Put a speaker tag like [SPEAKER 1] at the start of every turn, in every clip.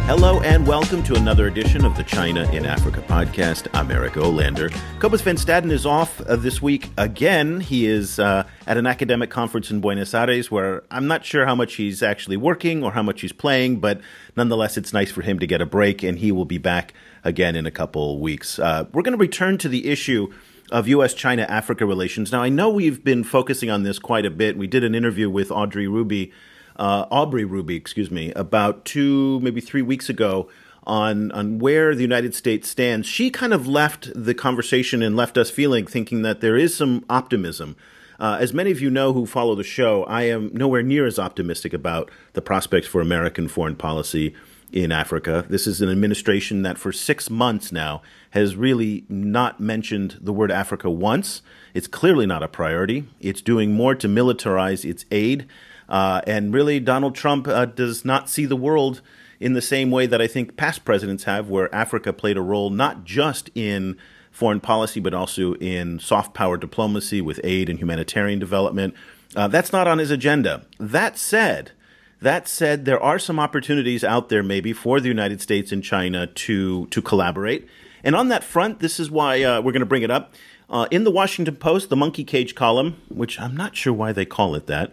[SPEAKER 1] Hello and welcome to another edition of the China in Africa podcast. I'm Eric Olander. Cobus Van Staden is off this week again. He is at an academic conference in Buenos Aires where I'm not sure how much he's actually working or how much he's playing, but nonetheless, it's nice for him to get a break, and he will be back again in a couple weeks. We're going to return to the issue of U.S.-China-Africa relations. Now, I know we've been focusing on this quite a bit. We did an interview with Aubrey Ruby, about 2, maybe 3 weeks ago on where the United States stands. She kind of left the conversation and left us thinking that there is some optimism. As many of you know who follow the show, I am nowhere near as optimistic about the prospects for American foreign policy in Africa. This is an administration that for 6 months now has really not mentioned the word Africa once. It's clearly not a priority. It's doing more to militarize its aid. And really, Donald Trump does not see the world in the same way that I think past presidents have, where Africa played a role not just in foreign policy, but also in soft power diplomacy with aid and humanitarian development. That's not on his agenda. That said, there are some opportunities out there maybe for the United States and China to collaborate. And on that front, this is why we're going to bring it up. In the Washington Post, the monkey cage column, which I'm not sure why they call it that,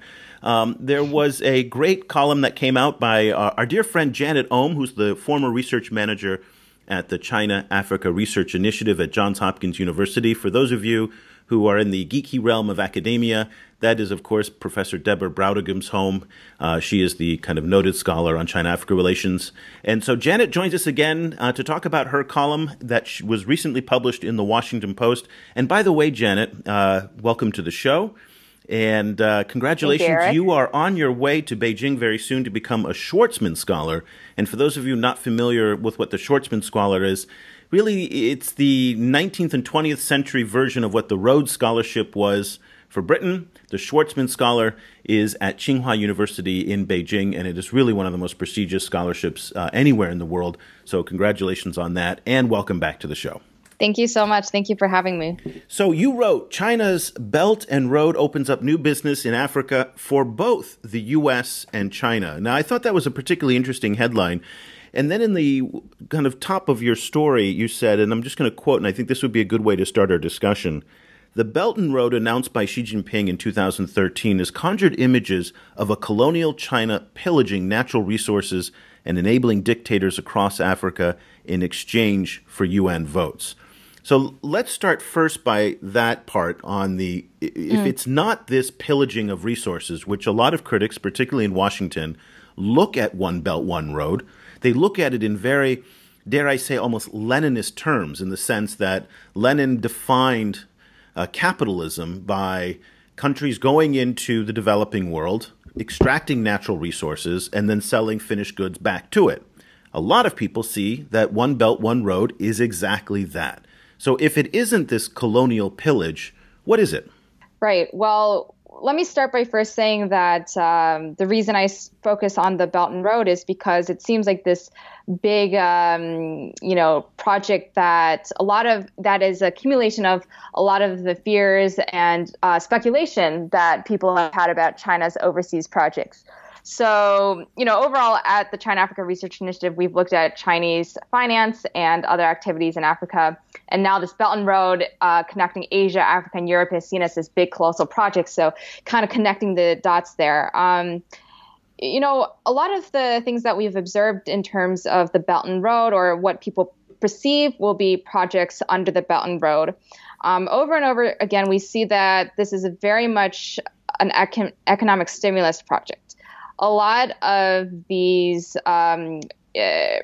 [SPEAKER 1] there was a great column that came out by our dear friend Janet Eom, who's the former research manager at the China-Africa Research Initiative at Johns Hopkins University. For those of you who are in the geeky realm of academia, that is, of course, Professor Deborah Braudigam's home. She is the kind of noted scholar on China-Africa relations. And so Janet joins us again to talk about her column that was recently published in the Washington Post. And by the way, Janet, welcome to the show. And congratulations, you are on your way to Beijing very soon to become a Schwarzman Scholar. And for those of you not familiar with what the Schwarzman Scholar is, really it's the 19th and 20th century version of what the Rhodes Scholarship was for Britain. The Schwarzman Scholar is at Tsinghua University in Beijing, and it is really one of the most prestigious scholarships anywhere in the world. So congratulations on that, and welcome back to the show.
[SPEAKER 2] Thank you so much. Thank you for having me.
[SPEAKER 1] So you wrote, China's Belt and Road opens up new business in Africa for both the U.S. and China. Now, I thought that was a particularly interesting headline. And then in the kind of top of your story, you said, and I'm just going to quote, and I think this would be a good way to start our discussion, the Belt and Road announced by Xi Jinping in 2013 has conjured images of a colonial China pillaging natural resources and enabling dictators across Africa in exchange for UN votes. So let's start first by that part on the, if it's not this pillaging of resources, which a lot of critics, particularly in Washington, look at One Belt, One Road, they look at it in very, dare I say, almost Leninist terms, in the sense that Lenin defined capitalism by countries going into the developing world, extracting natural resources, and then selling finished goods back to it. A lot of people see that One Belt, One Road is exactly that. So if it isn't this colonial pillage, what is it?
[SPEAKER 2] Right. Well, let me start by first saying that the reason I focus on the Belt and Road is because it seems like this big, project that that is accumulation of a lot of the fears and speculation that people have had about China's overseas projects. So, overall at the China-Africa Research Initiative, we've looked at Chinese finance and other activities in Africa. And now this Belt and Road connecting Asia, Africa, and Europe is seen as this big colossal project. So kind of connecting the dots there. A lot of the things that we've observed in terms of the Belt and Road, or what people perceive will be projects under the Belt and Road. Over and over again, we see that this is very much an economic stimulus project. A lot of these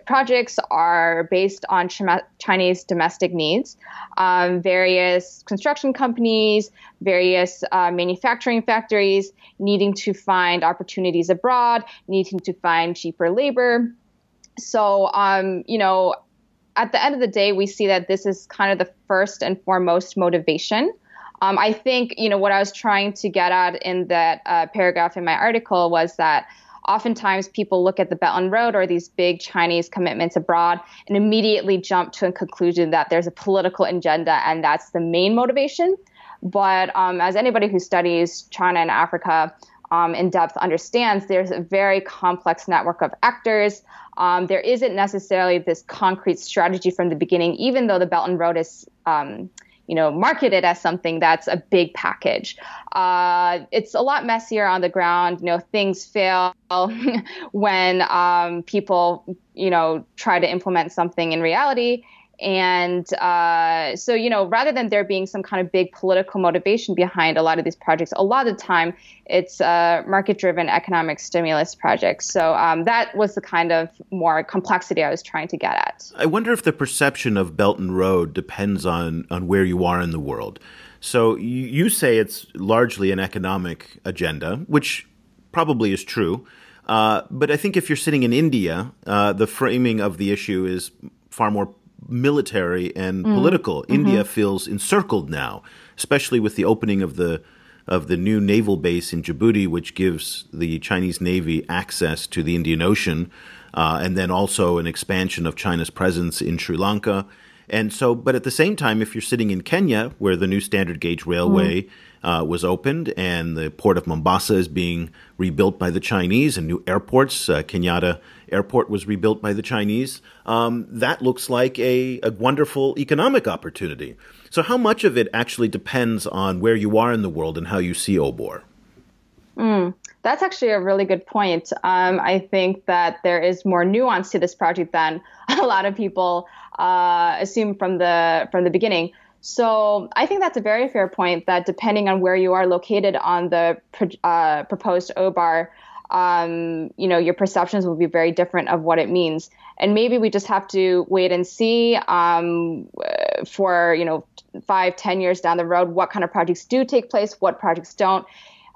[SPEAKER 2] projects are based on Chinese domestic needs. Various construction companies, various manufacturing factories needing to find opportunities abroad, needing to find cheaper labor. So, at the end of the day, we see that this is kind of the first and foremost motivation. I think, what I was trying to get at in that paragraph in my article was that oftentimes people look at the Belt and Road or these big Chinese commitments abroad and immediately jump to a conclusion that there's a political agenda and that's the main motivation. But as anybody who studies China and Africa, in depth understands, there's a very complex network of actors. There isn't necessarily this concrete strategy from the beginning, even though the Belt and Road is marketed as something that's a big package. It's a lot messier on the ground. Things fail when people, try to implement something in reality. And so, rather than there being some kind of big political motivation behind a lot of these projects, a lot of the time it's market-driven economic stimulus projects. So that was the kind of more complexity I was trying to get at.
[SPEAKER 1] I wonder if the perception of Belt and Road depends on where you are in the world. So you say it's largely an economic agenda, which probably is true. But I think if you're sitting in India, the framing of the issue is far more military and political.
[SPEAKER 2] Mm-hmm.
[SPEAKER 1] India feels encircled now, especially with the opening of the new naval base in Djibouti, which gives the Chinese Navy access to the Indian Ocean, and then also an expansion of China's presence in Sri Lanka. And so, but at the same time, if you're sitting in Kenya, where the new standard gauge railway was opened and the port of Mombasa is being rebuilt by the Chinese, and new airports, Kenyatta Airport was rebuilt by the Chinese, that looks like a wonderful economic opportunity. So how much of it actually depends on where you are in the world and how you see OBOR?
[SPEAKER 2] That's actually a really good point. I think that there is more nuance to this project than a lot of people assume from the beginning. So I think that's a very fair point, that depending on where you are located on the proposed OBOR, your perceptions will be very different of what it means. And maybe we just have to wait and see for 5-10 years down the road what kind of projects do take place, what projects don't.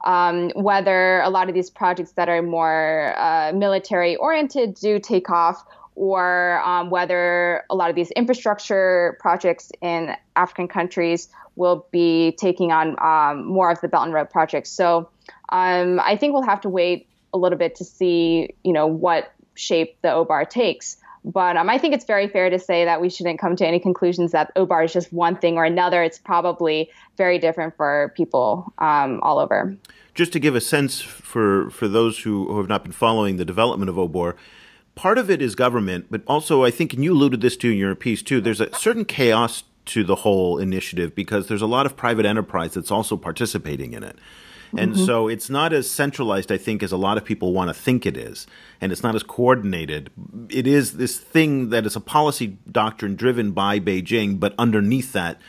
[SPEAKER 2] Whether a lot of these projects that are more military oriented do take off, or whether a lot of these infrastructure projects in African countries will be taking on more of the Belt and Road projects. So I think we'll have to wait a little bit to see, what shape the OBOR takes. But I think it's very fair to say that we shouldn't come to any conclusions that OBOR is just one thing or another. It's probably very different for people all over.
[SPEAKER 1] Just to give a sense for those who have not been following the development of OBOR, part of it is government, but also I think, and you alluded this to in your piece too, there's a certain chaos to the whole initiative because there's a lot of private enterprise that's also participating in it. And so it's not as centralized, I think, as a lot of people want to think it is. And it's not as coordinated. It is this thing that is a policy doctrine driven by Beijing, but underneath that,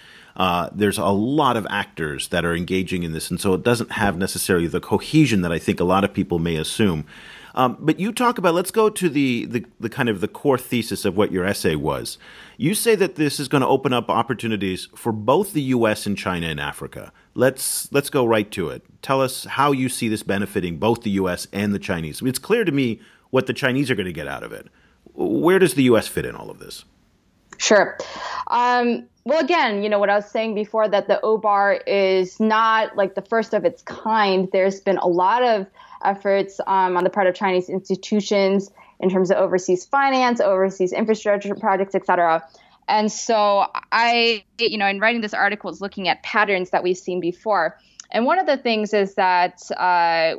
[SPEAKER 1] there's a lot of actors that are engaging in this. And so it doesn't have necessarily the cohesion that I think a lot of people may assume. But you talk about, let's go to the kind of the core thesis of what your essay was. You say that this is going to open up opportunities for both the U.S. and China and Africa. Let's go right to it. Tell us how you see this benefiting both the U.S. and the Chinese. It's clear to me what the Chinese are going to get out of it. Where does the U.S. fit in all of this?
[SPEAKER 2] Sure. Well, again, what I was saying before, that the OBOR is not like the first of its kind. There's been a lot of efforts on the part of Chinese institutions in terms of overseas finance, overseas infrastructure projects, et cetera. And so I, in writing this article, was looking at patterns that we've seen before. And one of the things is that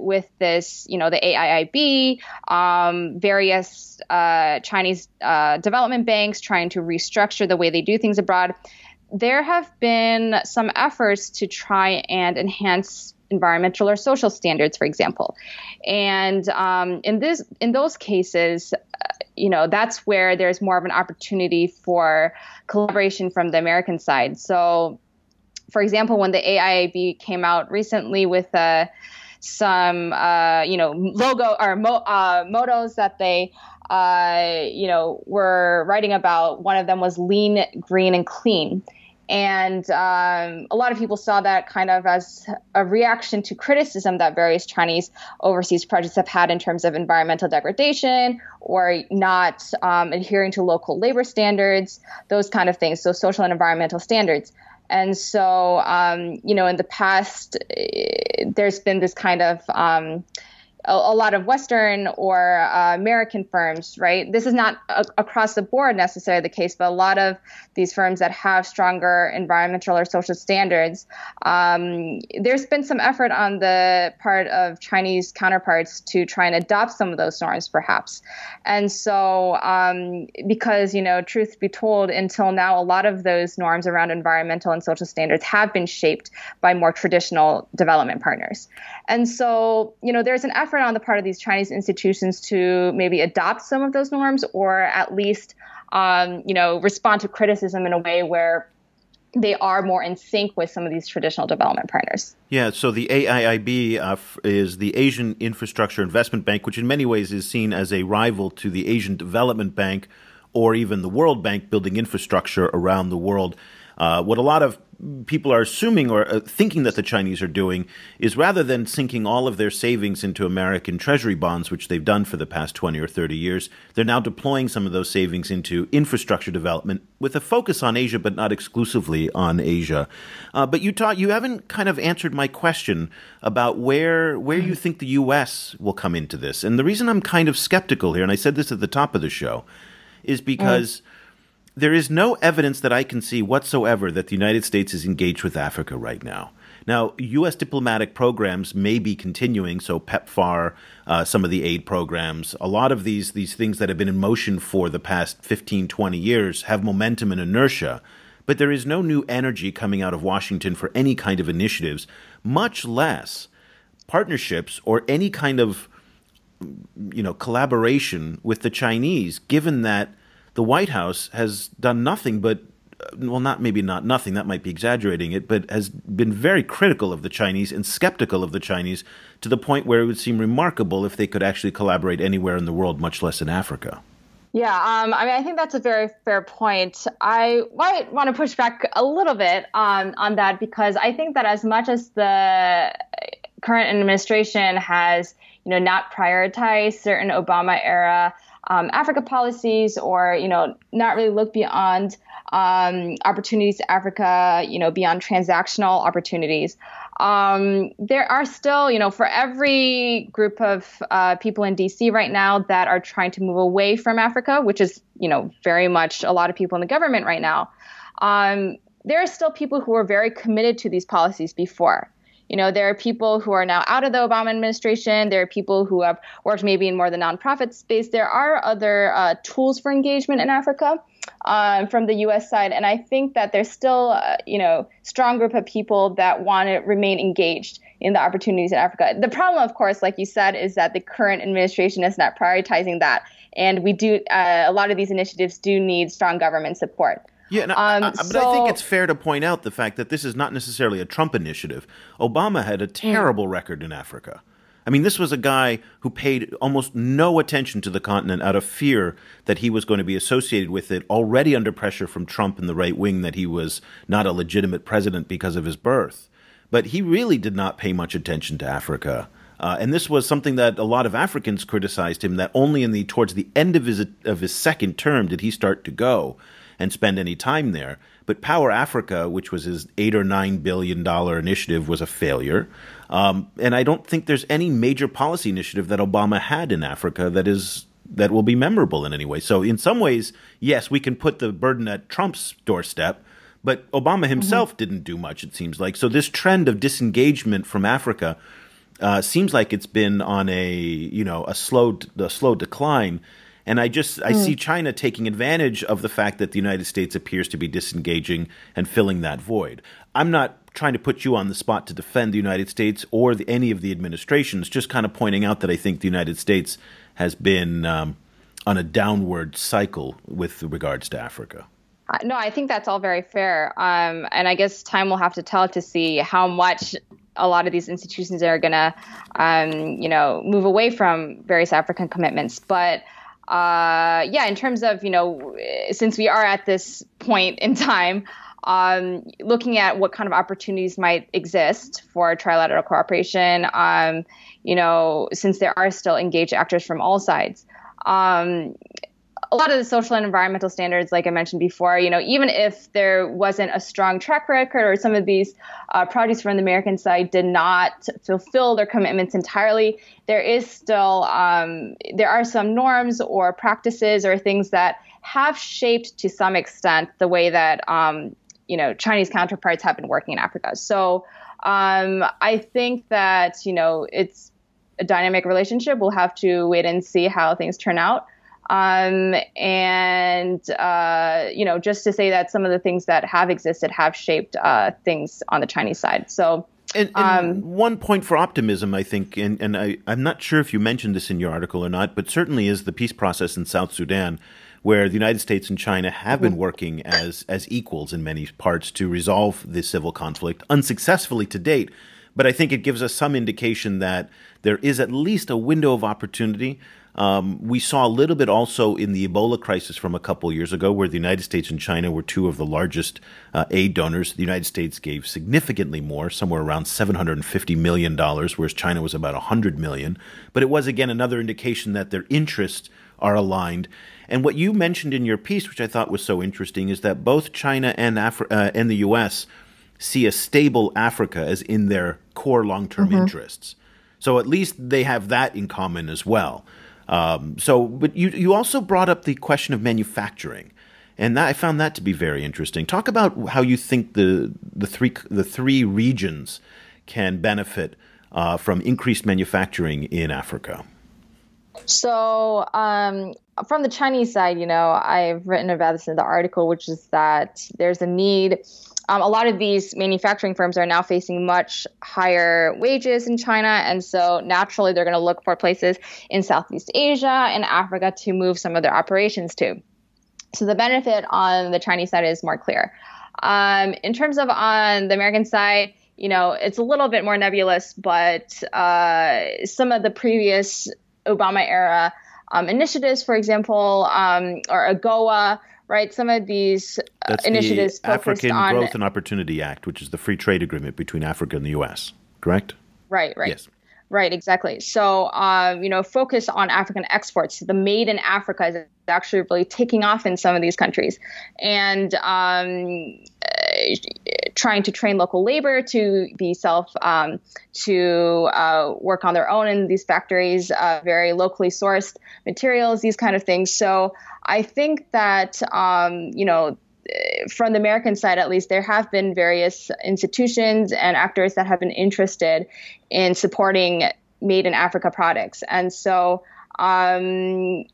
[SPEAKER 2] with this, the AIIB, various Chinese development banks trying to restructure the way they do things abroad, there have been some efforts to try and enhance environmental or social standards, for example. And in those cases, that's where there's more of an opportunity for collaboration from the American side. So, for example, when the AIIB came out recently with some, logo or mottos that they, were writing about, one of them was lean, green, and clean. And a lot of people saw that kind of as a reaction to criticism that various Chinese overseas projects have had in terms of environmental degradation or not adhering to local labor standards, those kind of things, so social and environmental standards. And so, in the past, there's been this kind of a lot of Western or American firms, right? This is not across the board necessarily the case, but a lot of these firms that have stronger environmental or social standards, there's been some effort on the part of Chinese counterparts to try and adopt some of those norms, perhaps. And so, because, truth be told, until now, a lot of those norms around environmental and social standards have been shaped by more traditional development partners. And so, there's an effort on the part of these Chinese institutions to maybe adopt some of those norms, or at least, respond to criticism in a way where they are more in sync with some of these traditional development partners.
[SPEAKER 1] Yeah, so the AIIB is the Asian Infrastructure Investment Bank, which in many ways is seen as a rival to the Asian Development Bank or even the World Bank, building infrastructure around the world. What a lot of people are assuming or thinking that the Chinese are doing is, rather than sinking all of their savings into American Treasury bonds, which they've done for the past 20 or 30 years, they're now deploying some of those savings into infrastructure development with a focus on Asia, but not exclusively on Asia. But you haven't kind of answered my question about where you think the U.S. will come into this. And the reason I'm kind of skeptical here, and I said this at the top of the show, is because there is no evidence that I can see whatsoever that the United States is engaged with Africa right now. Now, U.S. diplomatic programs may be continuing, so PEPFAR, some of the aid programs, a lot of these things that have been in motion for the past 15, 20 years have momentum and inertia, but there is no new energy coming out of Washington for any kind of initiatives, much less partnerships or any kind of collaboration with the Chinese, given that the White House has done nothing but, maybe not nothing, that might be exaggerating it, but has been very critical of the Chinese and skeptical of the Chinese to the point where it would seem remarkable if they could actually collaborate anywhere in the world, much less in Africa.
[SPEAKER 2] Yeah, I think that's a very fair point. I might want to push back a little bit on that, because I think that as much as the current administration has, not prioritized certain Obama era Africa policies, or, not really look beyond opportunities to Africa, beyond transactional opportunities. There are still, for every group of people in DC right now that are trying to move away from Africa, which is, very much a lot of people in the government right now, there are still people who are very committed to these policies before. There are people who are now out of the Obama administration. There are people who have worked maybe in more the nonprofit space. There are other tools for engagement in Africa from the U.S. side. And I think that there's still, strong group of people that want to remain engaged in the opportunities in Africa. The problem, of course, like you said, is that the current administration is not prioritizing that. And we do a lot of these initiatives do need strong government support.
[SPEAKER 1] Yeah, but I think it's fair to point out the fact that this is not necessarily a Trump initiative. Obama had a terrible record in Africa. I mean, this was a guy who paid almost no attention to the continent out of fear that he was going to be associated with it, already under pressure from Trump and the right wing that he was not a legitimate president because of his birth. But he really did not pay much attention to Africa. And this was something that a lot of Africans criticized him, that only towards the end of his second term did he start to go and spend any time there. But Power Africa, which was his $8 or $9 billion initiative, was a failure. And I don't think there's any major policy initiative that Obama had in Africa that will be memorable in any way. So in some ways, yes, we can put the burden at Trump's doorstep, but Obama himself didn't do much, it seems like. So this trend of disengagement from Africa seems like it's been on a slow decline. And I see China taking advantage of the fact that the United States appears to be disengaging and filling that void. I'm not trying to put you on the spot to defend the United States or any of the administrations, just kind of pointing out that I think the United States has been on a downward cycle with regards to Africa.
[SPEAKER 2] No, I think that's all very fair. And I guess time will have to tell to see how much a lot of these institutions are going to, move away from various African commitments. But in terms of, since we are at this point in time, looking at what kind of opportunities might exist for trilateral cooperation, since there are still engaged actors from all sides, a lot of the social and environmental standards, like I mentioned before, even if there wasn't a strong track record or some of these projects from the American side did not fulfill their commitments entirely, there is still, there are some norms or practices or things that have shaped to some extent the way that, Chinese counterparts have been working in Africa. So I think that, it's a dynamic relationship. We'll have to wait and see how things turn out. Just to say that some of the things that have existed have shaped things on the Chinese side. So,
[SPEAKER 1] and one point for optimism, I think, and I'm not sure if you mentioned this in your article or not, but certainly is the peace process in South Sudan, where the United States and China have been working as equals in many parts to resolve the civil conflict, unsuccessfully to date. But I think it gives us some indication that there is at least a window of opportunity. We saw a little bit also in the Ebola crisis from a couple years ago, where the United States and China were two of the largest aid donors. The United States gave significantly more, somewhere around $750 million, whereas China was about $100 million. But it was, again, another indication that their interests are aligned. And what you mentioned in your piece, which I thought was so interesting, is that both China and the U.S. see a stable Africa as in their core long-term interests. So at least they have that in common as well. But you also brought up the question of manufacturing, and I found that to be very interesting. Talk about how you think the three regions can benefit from increased manufacturing in Africa.
[SPEAKER 2] So from the Chinese side, I've written about this in the article, which is that there's a need. A lot of these manufacturing firms are now facing much higher wages in China. And so naturally, they're going to look for places in Southeast Asia and Africa to move some of their operations to. So the benefit on the Chinese side is more clear. In terms of on the American side, it's a little bit more nebulous, but some of the previous Obama era initiatives, for example, or AGOA, right? Some of these initiatives focused on
[SPEAKER 1] African Growth and Opportunity Act, which is the free trade agreement between Africa and the U.S., correct?
[SPEAKER 2] Right.
[SPEAKER 1] Yes.
[SPEAKER 2] Right, exactly. So, focus on African exports. The Made in Africa is actually really taking off in some of these countries. And trying to train local labor to be work on their own in these factories, very locally sourced materials, these kind of things. So I think that, from the American side, at least, there have been various institutions and actors that have been interested in supporting Made in Africa products. And so, I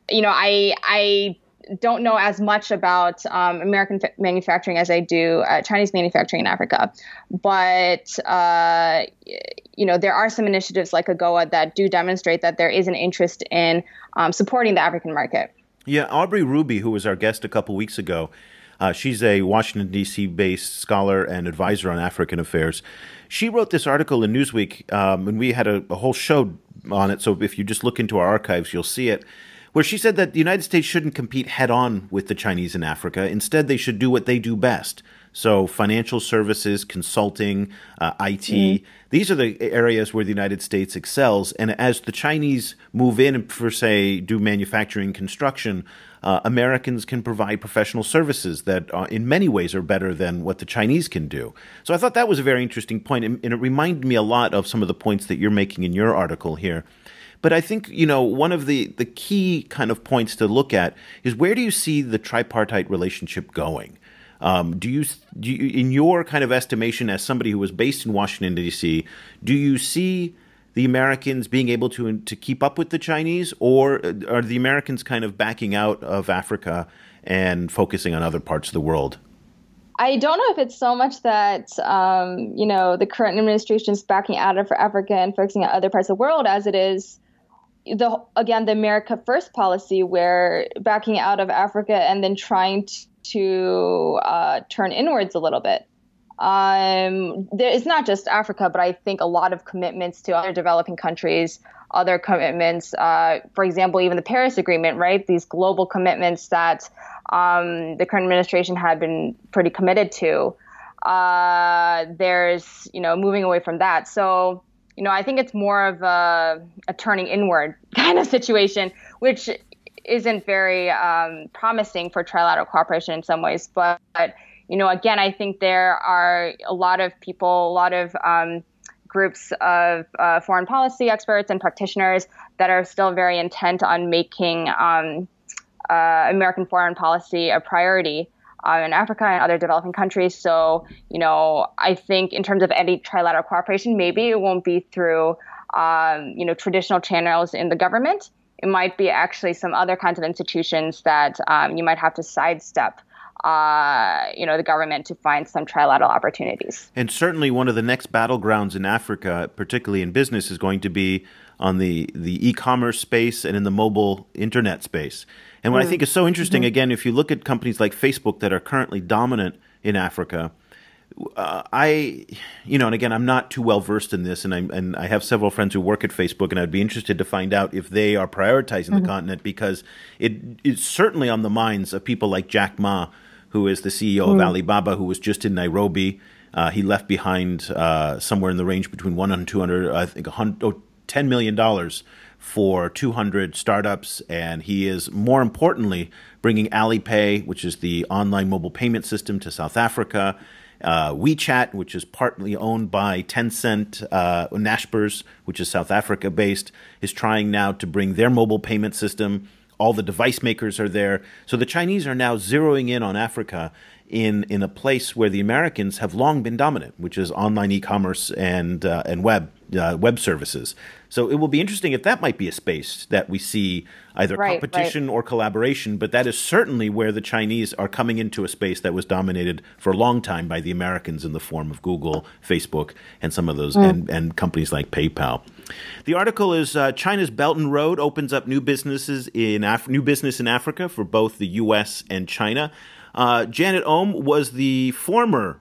[SPEAKER 2] don't know as much about American manufacturing as I do Chinese manufacturing in Africa. But, there are some initiatives like AGOA that do demonstrate that there is an interest in supporting the African market.
[SPEAKER 1] Yeah, Aubrey Ruby, who was our guest a couple weeks ago, she's a Washington, D.C. based scholar and advisor on African affairs. She wrote this article in Newsweek, and we had a whole show on it. So if you just look into our archives, you'll see it, where she said that the United States shouldn't compete head-on with the Chinese in Africa. Instead, they should do what they do best. So financial services, consulting, IT, these are the areas where the United States excels. And as the Chinese move in and, for say, do manufacturing, construction, Americans can provide professional services that in many ways are better than what the Chinese can do. So I thought that was a very interesting point, and it reminded me a lot of some of the points that you're making in your article here. But I think, one of the key kind of points to look at is, where do you see the tripartite relationship going? Do you, in your kind of estimation as somebody who was based in Washington, D.C., do you see the Americans being able to keep up with the Chinese, or are the Americans kind of backing out of Africa and focusing on other parts of the world?
[SPEAKER 2] I don't know if it's so much that, the current administration is backing out of Africa and focusing on other parts of the world, as it is the America First policy, where backing out of Africa and then trying to turn inwards a little bit. It's not just Africa, but I think a lot of commitments to other developing countries, other commitments, for example, even the Paris Agreement, right? These global commitments that the current administration had been pretty committed to. There's, moving away from that. So, I think it's more of a turning inward kind of situation, which isn't very promising for trilateral cooperation in some ways. But again, I think there are a lot of people, a lot of groups of foreign policy experts and practitioners that are still very intent on making American foreign policy a priority in Africa and other developing countries. So, I think in terms of any trilateral cooperation, maybe it won't be through, traditional channels in the government. It might be actually some other kinds of institutions that you might have to sidestep the government to find some trilateral opportunities.
[SPEAKER 1] And certainly one of the next battlegrounds in Africa, particularly in business, is going to be on the e-commerce space and in the mobile internet space. And what I think is so interesting, again, if you look at companies like Facebook that are currently dominant in Africa, and again, I'm not too well versed in this, and I have several friends who work at Facebook, and I'd be interested to find out if they are prioritizing the continent, because it is certainly on the minds of people like Jack Ma, who is the CEO of Alibaba, who was just in Nairobi. He left behind somewhere in the range between 100 and 200, I think $10 million for 200 startups. And he is, more importantly, bringing Alipay, which is the online mobile payment system, to South Africa. WeChat, which is partly owned by Tencent, Naspers, which is South Africa-based, is trying now to bring their mobile payment system. All the device makers are there. So the Chinese are now zeroing in on Africa in a place where the Americans have long been dominant, which is online e-commerce and web services. So it will be interesting if that might be a space that we see either competition or collaboration, but that is certainly where the Chinese are coming into a space that was dominated for a long time by the Americans in the form of Google, Facebook, and some of those, and companies like PayPal. The article is China's Belt and Road opens up new business in Africa for both the U.S. and China. Janet Eom was the former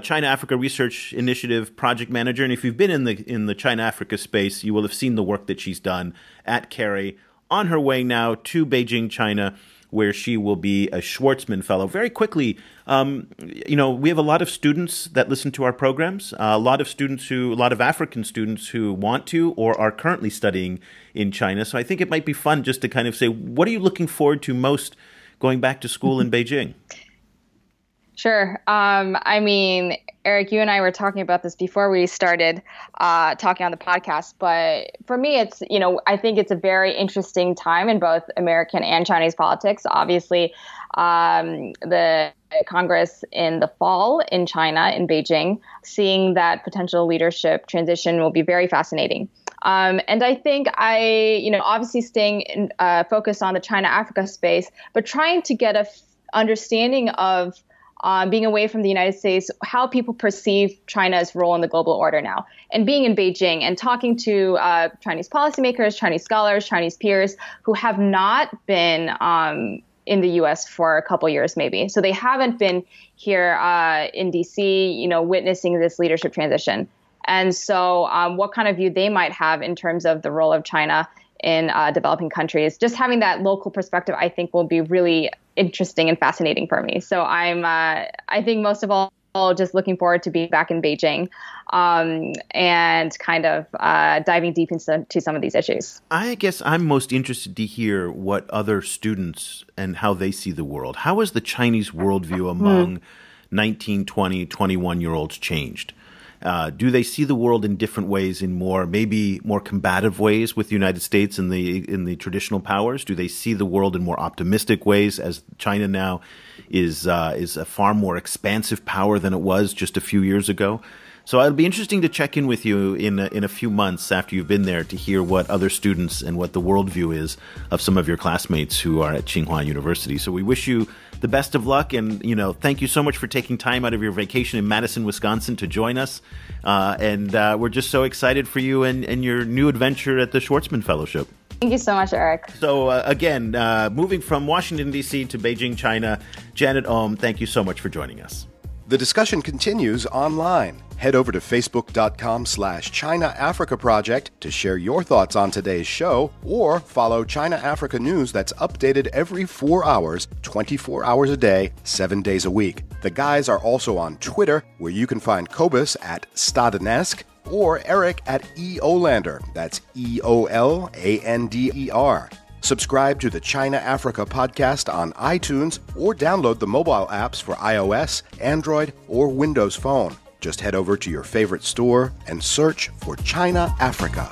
[SPEAKER 1] China-Africa Research Initiative project manager, and if you've been in the China-Africa space, you will have seen the work that she's done at CARI, on her way now to Beijing, China, where she will be a Schwartzman Fellow. Very quickly, we have a lot of students that listen to our programs, a lot of African students who want to or are currently studying in China. So I think it might be fun just to kind of say, what are you looking forward to most going back to school in Beijing?
[SPEAKER 2] Sure. Eric, you and I were talking about this before we started talking on the podcast. But for me, it's, I think it's a very interesting time in both American and Chinese politics. Obviously, the Congress in the fall in China, in Beijing, seeing that potential leadership transition will be very fascinating. And I think obviously staying focused on the China-Africa space, but trying to get a understanding of being away from the United States, how people perceive China's role in the global order now. And being in Beijing and talking to Chinese policymakers, Chinese scholars, Chinese peers who have not been in the U.S. for a couple years maybe. So they haven't been here in D.C., witnessing this leadership transition. And so what kind of view they might have in terms of the role of China in developing countries. Just having that local perspective, I think, will be really interesting and fascinating for me. So I think most of all, just looking forward to being back in Beijing and kind of diving deep into some of these issues. I
[SPEAKER 1] guess I'm most interested to hear what other students and how they see the world. How has the Chinese worldview among 19, 20, 21-year-olds changed? Do they see the world in different ways, in maybe more combative ways with the United States and the traditional powers? Do they see the world in more optimistic ways, as China now is a far more expansive power than it was just a few years ago? So it'll be interesting to check in with you in a few months after you've been there to hear what other students and what the worldview is of some of your classmates who are at Tsinghua University. So we wish you the best of luck, and thank you so much for taking time out of your vacation in Madison, Wisconsin to join us. And we're just so excited for you and your new adventure at the Schwartzman Fellowship.
[SPEAKER 2] Thank you so much, Eric.
[SPEAKER 1] So again, moving from Washington, D.C. to Beijing, China, Janet Eom, thank you so much for joining us.
[SPEAKER 3] The discussion continues online. Head over to facebook.com/China Africa Project to share your thoughts on today's show, or follow China Africa News that's updated every 4 hours, 24 hours a day, 7 days a week. The guys are also on Twitter, where you can find Cobus at Stadanesk or Eric at E. Olander. That's EOLANDER. Subscribe to the China Africa podcast on iTunes or download the mobile apps for iOS, Android, or Windows Phone. Just head over to your favorite store and search for China Africa.